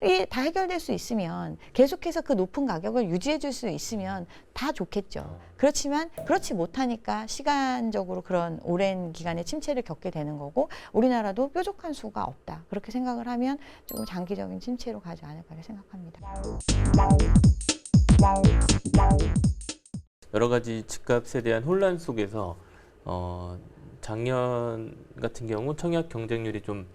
이게 다 해결될 수 있으면 계속해서 그 높은 가격을 유지해 줄 수 있으면 다 좋겠죠. 그렇지만 그렇지 못하니까 시간적으로 그런 오랜 기간의 침체를 겪게 되는 거고 우리나라도 뾰족한 수가 없다. 그렇게 생각을 하면 조금 장기적인 침체로 가지 않을까 생각합니다. 여러 가지 집값에 대한 혼란 속에서 작년 같은 경우 청약 경쟁률이 좀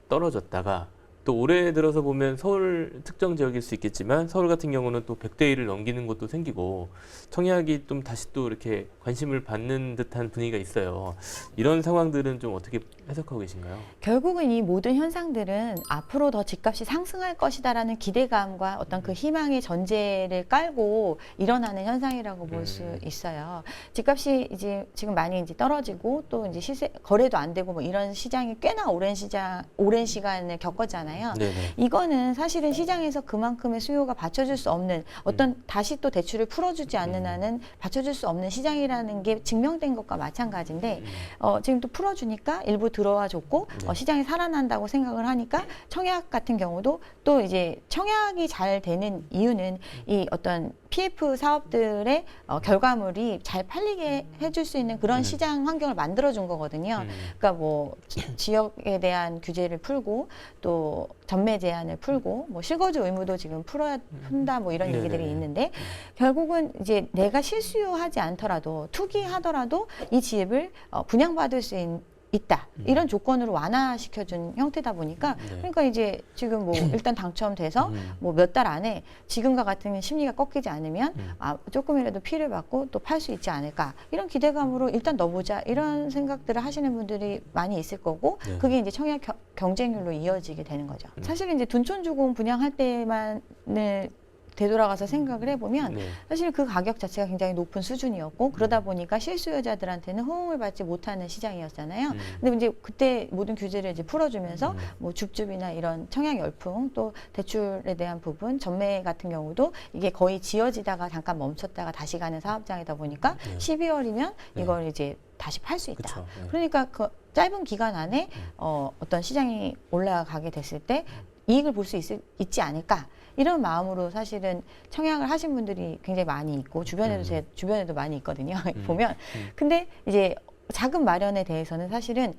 떨어졌다가 또 올해 들어서 보면 서울 특정 지역일 수 있겠지만 서울 같은 경우는 또 100대 1을 넘기는 곳도 생기고 청약이 좀 다시 또 이렇게 관심을 받는 듯한 분위기가 있어요. 이런 상황들은 좀 어떻게 해석하고 계신가요? 결국은 이 모든 현상들은 앞으로 더 집값이 상승할 것이다라는 기대감과 어떤 그 희망의 전제를 깔고 일어나는 현상이라고 볼 수 있어요. 집값이 이제 지금 많이 이제 떨어지고 또 이제 시세 거래도 안 되고 뭐 이런 시장이 꽤나 오랜 시간을 겪었잖아요. 네네. 이거는 사실은 시장에서 그만큼의 수요가 받쳐줄 수 없는 어떤 다시 또 대출을 풀어주지 않는 한은 받쳐줄 수 없는 시장이라는 게 증명된 것과 마찬가지인데 지금 또 풀어주니까 일부 들어와 줬고 시장이 살아난다고 생각을 하니까 청약 같은 경우도 또 이제 청약이 잘 되는 이유는 이 어떤 PF 사업들의 결과물이 잘 팔리게 해줄 수 있는 그런 시장 환경을 만들어준 거거든요. 그러니까 뭐 지역에 대한 규제를 풀고 또 전매 제한을 풀고 뭐 실거주 의무도 지금 푼다 뭐 이런 얘기들이 있는데 결국은 이제 내가 실수요하지 않더라도 투기하더라도 이 집을 분양받을 수 있다. 이런 조건으로 완화시켜준 형태다 보니까 그러니까 이제 지금 뭐 일단 당첨돼서 뭐 몇 달 안에 지금과 같은 심리가 꺾이지 않으면 조금이라도 피해를 받고 또 팔 수 있지 않을까 이런 기대감으로 일단 넣어보자 이런 생각들을 하시는 분들이 많이 있을 거고 그게 이제 청약 경쟁률로 이어지게 되는 거죠. 사실 이제 둔촌 주공 분양할 때만을 되돌아가서 생각을 해보면 사실 그 가격 자체가 굉장히 높은 수준이었고 그러다 보니까 실수요자들한테는 호응을 받지 못하는 시장이었잖아요. 근데 이제 그때 모든 규제를 이제 풀어주면서 뭐 줍줍이나 이런 청약 열풍 또 대출에 대한 부분 전매 같은 경우도 이게 거의 지어지다가 잠깐 멈췄다가 다시 가는 사업장이다 보니까 12월이면 이걸 이제 다시 팔 수 있다. 그쵸. 그러니까 그 짧은 기간 안에 어떤 시장이 올라가게 됐을 때 이익을 볼 수 있지 않을까. 이런 마음으로 사실은 청약을 하신 분들이 굉장히 많이 있고 주변에도 제 주변에도 많이 있거든요. 보면 근데 이제 자금 마련에 대해서는 사실은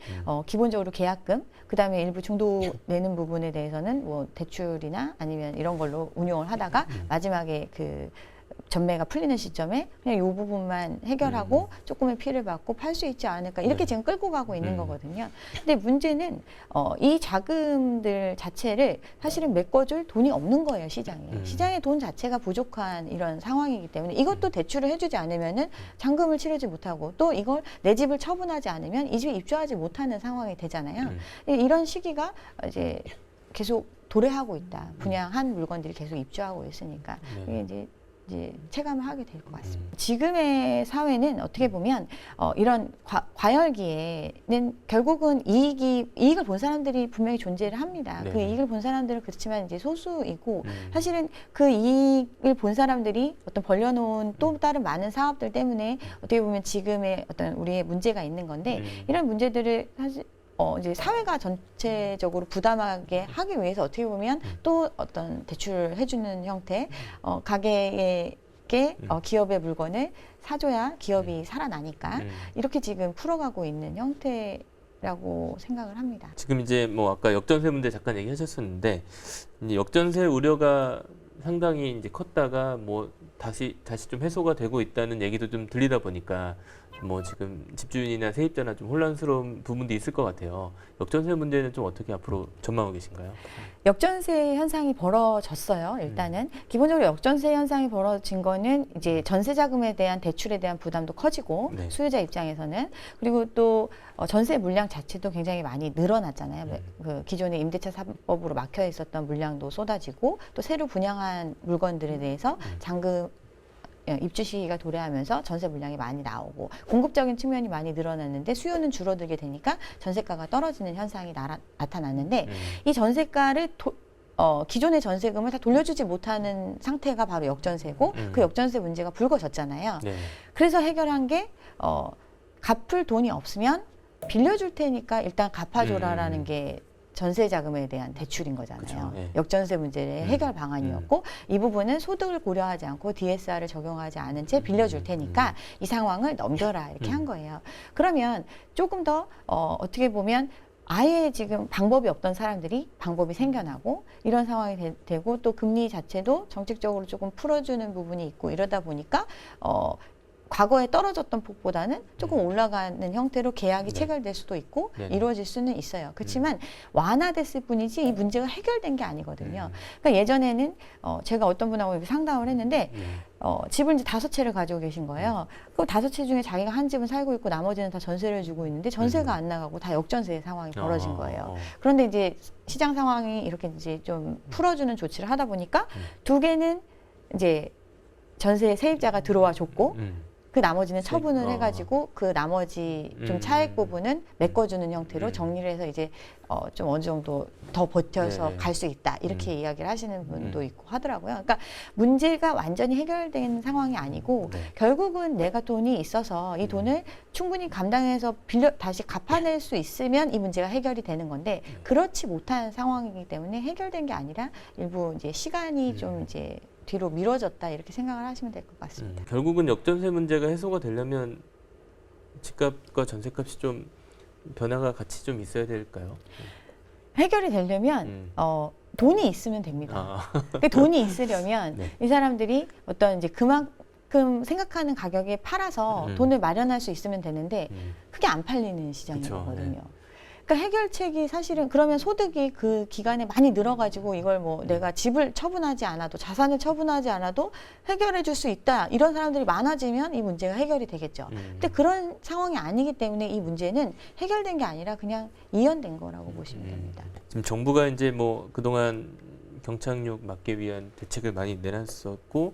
기본적으로 계약금 그다음에 일부 중도 내는 부분에 대해서는 뭐 대출이나 아니면 이런 걸로 운용을 하다가 마지막에 그 전매가 풀리는 시점에 그냥 이 부분만 해결하고 조금의 피해를 받고 팔 수 있지 않을까 이렇게 지금 끌고 가고 있는 거거든요. 근데 문제는 이 자금들 자체를 사실은 메꿔줄 돈이 없는 거예요, 시장에. 시장의 돈 자체가 부족한 이런 상황이기 때문에 이것도 대출을 해주지 않으면은 잔금을 치르지 못하고 또 이걸 내 집을 처분하지 않으면 이 집에 입주하지 못하는 상황이 되잖아요. 이런 시기가 이제 계속 도래하고 있다. 분양한 물건들이 계속 입주하고 있으니까 이게 이제 체감을 하게 될 것 같습니다. 지금의 사회는 어떻게 보면 이런 과열기에는 결국은 이익을 본 사람들이 분명히 존재를 합니다. 그 이익을 본 사람들은 그렇지만 이제 소수이고 사실은 그 이익을 본 사람들이 어떤 벌려놓은 또 다른 많은 사업들 때문에 어떻게 보면 지금의 어떤 우리의 문제가 있는 건데 이런 문제들을 사실 이제 사회가 전체적으로 부담하게 하기 위해서 어떻게 보면 또 어떤 대출을 해주는 형태, 가게에게 기업의 물건을 사줘야 기업이 살아나니까 이렇게 지금 풀어가고 있는 형태라고 생각을 합니다. 지금 이제 뭐 아까 역전세 문제 잠깐 얘기하셨었는데 이제 역전세 우려가 상당히 이제 컸다가 뭐 다시 좀 해소가 되고 있다는 얘기도 좀 들리다 보니까 뭐 지금 집주인이나 세입자나 좀 혼란스러운 부분도 있을 것 같아요. 역전세 문제는 좀 어떻게 앞으로 전망하고 계신가요? 역전세 현상이 벌어졌어요. 일단은 기본적으로 역전세 현상이 벌어진 거는 이제 전세 자금에 대한 대출에 대한 부담도 커지고 수요자 입장에서는 그리고 또 전세 물량 자체도 굉장히 많이 늘어났잖아요. 그 기존의 임대차 3법으로 막혀 있었던 물량도 쏟아지고 또 새로 분양한 물건들에 대해서 잔금 입주 시기가 도래하면서 전세 물량이 많이 나오고 공급적인 측면이 많이 늘어났는데 수요는 줄어들게 되니까 전세가가 떨어지는 현상이 나타났는데 이 전세가를 기존의 전세금을 다 돌려주지 못하는 상태가 바로 역전세고 그 역전세 문제가 불거졌잖아요. 그래서 해결한 게 갚을 돈이 없으면 빌려줄 테니까 일단 갚아줘라라는 게 전세 자금에 대한 대출인 거잖아요. 그쵸, 예. 역전세 문제의 해결 방안이었고 이 부분은 소득을 고려하지 않고 DSR을 적용하지 않은 채 빌려줄 테니까 이 상황을 넘겨라 이렇게 한 거예요. 그러면 조금 더 어떻게 보면 아예 지금 방법이 없던 사람들이 방법이 생겨나고 이런 상황이 되고 또 금리 자체도 정책적으로 조금 풀어주는 부분이 있고 이러다 보니까 과거에 떨어졌던 폭보다는 조금 올라가는 형태로 계약이 네. 체결될 수도 있고 네. 이루어질 수는 있어요. 그렇지만 완화됐을 뿐이지 이 문제가 해결된 게 아니거든요. 그러니까 예전에는 제가 어떤 분하고 이렇게 상담을 했는데 집을 이제 5채를 가지고 계신 거예요. 그 5채 중에 자기가 한 집은 살고 있고 나머지는 다 전세를 주고 있는데 전세가 안 나가고 다 역전세 상황이 벌어진 거예요. 그런데 이제 시장 상황이 이렇게 이제 좀 풀어주는 조치를 하다 보니까 두 개는 이제 전세 세입자가 들어와 줬고 그 나머지는 처분을 해가지고 그 나머지 좀 차액 부분은 메꿔주는 형태로 정리를 해서 이제 좀 어느 정도 더 버텨서 네. 갈 수 있다 이렇게 이야기를 하시는 분도 있고 하더라고요. 그러니까 문제가 완전히 해결된 상황이 아니고 네. 결국은 내가 돈이 있어서 이 돈을 충분히 감당해서 다시 갚아낼 수 있으면 이 문제가 해결이 되는 건데 그렇지 못한 상황이기 때문에 해결된 게 아니라 일부 이제 시간이 좀 이제 뒤로 미뤄졌다 이렇게 생각을 하시면 될 것 같습니다. 결국은 역전세 문제가 해소가 되려면 집값과 전세값이 좀 변화가 같이 좀 있어야 될까요? 해결이 되려면 돈이 있으면 됩니다. 그러니까 돈이 있으려면 네. 이 사람들이 어떤 이제 그만큼 생각하는 가격에 팔아서 돈을 마련할 수 있으면 되는데 그게 안 팔리는 시장이거든요. 네. 그러니까 해결책이 사실은 그러면 소득이 그 기간에 많이 늘어가지고 이걸 뭐 내가 집을 처분하지 않아도 자산을 처분하지 않아도 해결해 줄 수 있다 이런 사람들이 많아지면 이 문제가 해결이 되겠죠. 근데 그런 상황이 아니기 때문에 이 문제는 해결된 게 아니라 그냥 이연된 거라고 보시면 됩니다. 지금 정부가 이제 뭐 그동안 경착륙 막기 위한 대책을 많이 내놨었고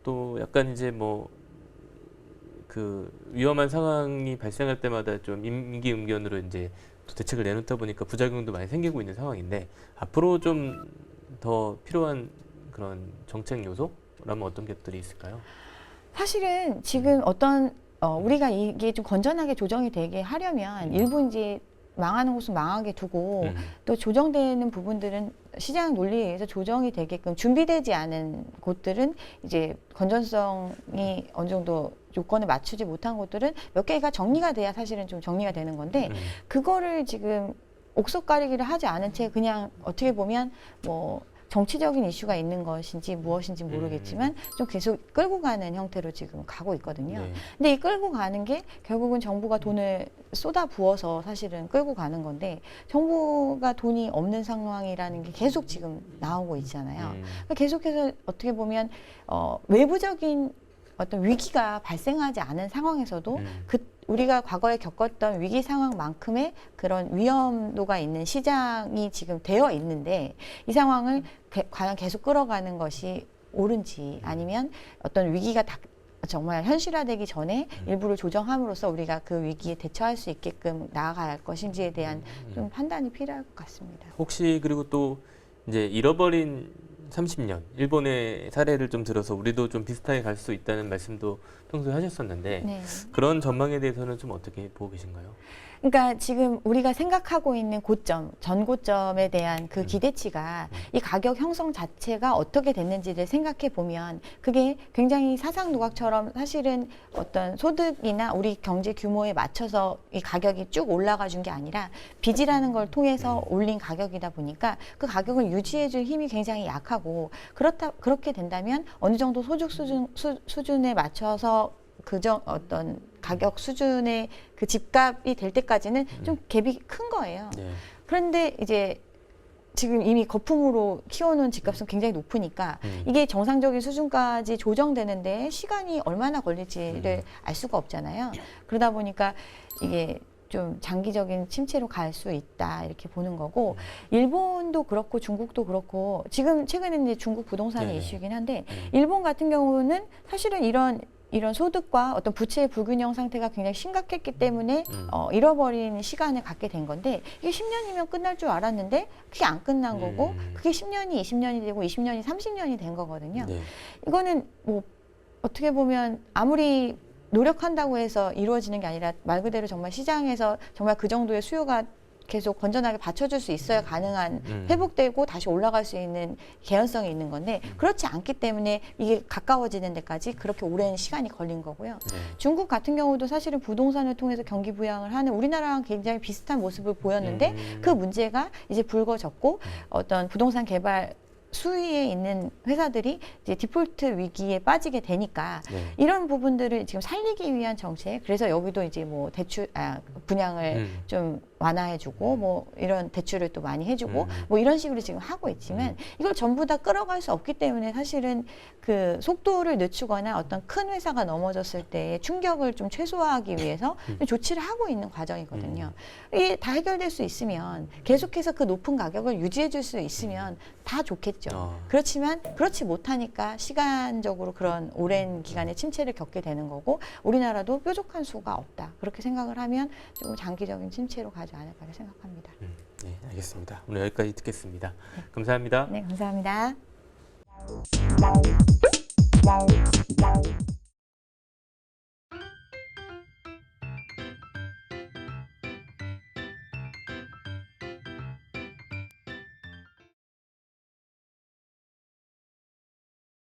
또 약간 이제 뭐 그 위험한 상황이 발생할 때마다 좀 임기응변으로 이제 또 대책을 내놓다 보니까 부작용도 많이 생기고 있는 상황인데 앞으로 좀 더 필요한 그런 정책 요소라면 어떤 것들이 있을까요? 사실은 지금 어떤 우리가 이게 좀 건전하게 조정이 되게 하려면 일부 이제 망하는 곳은 망하게 두고 또 조정되는 부분들은 시장 논리에 의해서 조정이 되게끔 준비되지 않은 곳들은 이제 건전성이 어느 정도 요건을 맞추지 못한 곳들은 몇 개가 정리가 돼야 사실은 좀 정리가 되는 건데 그거를 지금 옥석 가리기를 하지 않은 채 그냥 어떻게 보면 뭐 정치적인 이슈가 있는 것인지 무엇인지 모르겠지만 좀 계속 끌고 가는 형태로 지금 가고 있거든요. 네. 근데 이 끌고 가는 게 결국은 정부가 돈을 쏟아 부어서 사실은 끌고 가는 건데 정부가 돈이 없는 상황이라는 게 계속 지금 나오고 있잖아요. 그러니까 계속해서 어떻게 보면 외부적인 어떤 위기가 발생하지 않은 상황에서도 우리가 과거에 겪었던 위기 상황만큼의 그런 위험도가 있는 시장이 지금 되어 있는데 이 상황을 과연 계속 끌어가는 것이 옳은지 아니면 어떤 위기가 정말 현실화되기 전에 일부를 조정함으로써 우리가 그 위기에 대처할 수 있게끔 나아갈 것인지에 대한 좀 판단이 필요할 것 같습니다. 혹시 그리고 또 이제 잃어버린 30년 일본의 사례를 좀 들어서 우리도 좀 비슷하게 갈 수 있다는 말씀도 평소에 하셨었는데 네. 그런 전망에 대해서는 좀 어떻게 보고 계신가요? 그러니까 지금 우리가 생각하고 있는 고점, 전고점에 대한 그 기대치가 이 가격 형성 자체가 어떻게 됐는지를 생각해 보면 그게 굉장히 사상 누각처럼 사실은 어떤 소득이나 우리 경제 규모에 맞춰서 이 가격이 쭉 올라가 준 게 아니라 빚이라는 걸 통해서 올린 가격이다 보니까 그 가격을 유지해 줄 힘이 굉장히 약하고 그렇게 된다면 어느 정도 소득 수준에 맞춰서 어떤 가격 수준의 그 집값이 될 때까지는 좀 갭이 큰 거예요. 네. 그런데 이제 지금 이미 거품으로 키워놓은 집값은 굉장히 높으니까 이게 정상적인 수준까지 조정되는데 시간이 얼마나 걸릴지를 알 수가 없잖아요. 그러다 보니까 이게 좀 장기적인 침체로 갈 수 있다 이렇게 보는 거고 일본도 그렇고 중국도 그렇고 지금 최근에 이제 중국 부동산이 네. 이슈긴 한데 일본 같은 경우는 사실은 이런 소득과 어떤 부채의 불균형 상태가 굉장히 심각했기 때문에 잃어버린 시간을 갖게 된 건데 이게 10년이면 끝날 줄 알았는데 그게 안 끝난 거고 그게 10년이 20년이 되고 20년이 30년이 된 거거든요. 네. 이거는 뭐 어떻게 보면 아무리 노력한다고 해서 이루어지는 게 아니라 말 그대로 정말 시장에서 정말 그 정도의 수요가 계속 건전하게 받쳐줄 수 있어야 가능한 회복되고 다시 올라갈 수 있는 개연성이 있는 건데 그렇지 않기 때문에 이게 가까워지는 데까지 그렇게 오랜 시간이 걸린 거고요. 네. 중국 같은 경우도 사실은 부동산을 통해서 경기 부양을 하는 우리나라랑 굉장히 비슷한 모습을 보였는데 그 문제가 이제 불거졌고 어떤 부동산 개발 수위에 있는 회사들이 이제 디폴트 위기에 빠지게 되니까 네. 이런 부분들을 지금 살리기 위한 정책. 그래서 여기도 이제 뭐 분양을 좀 완화해주고 뭐 이런 대출을 또 많이 해주고 뭐 이런 식으로 지금 하고 있지만 이걸 전부 다 끌어갈 수 없기 때문에 사실은 그 속도를 늦추거나 어떤 큰 회사가 넘어졌을 때 충격을 좀 최소화하기 위해서 조치를 하고 있는 과정이거든요. 이게 다 해결될 수 있으면 계속해서 그 높은 가격을 유지해 줄 수 있으면 다 좋겠죠. 그렇지만 그렇지 못하니까 시간적으로 그런 오랜 기간의 침체를 겪게 되는 거고 우리나라도 뾰족한 수가 없다. 그렇게 생각을 하면 좀 장기적인 침체로 가지 않을까 생각합니다. 네, 알겠습니다. 오늘 여기까지 듣겠습니다. 감사합니다. 네, 감사합니다.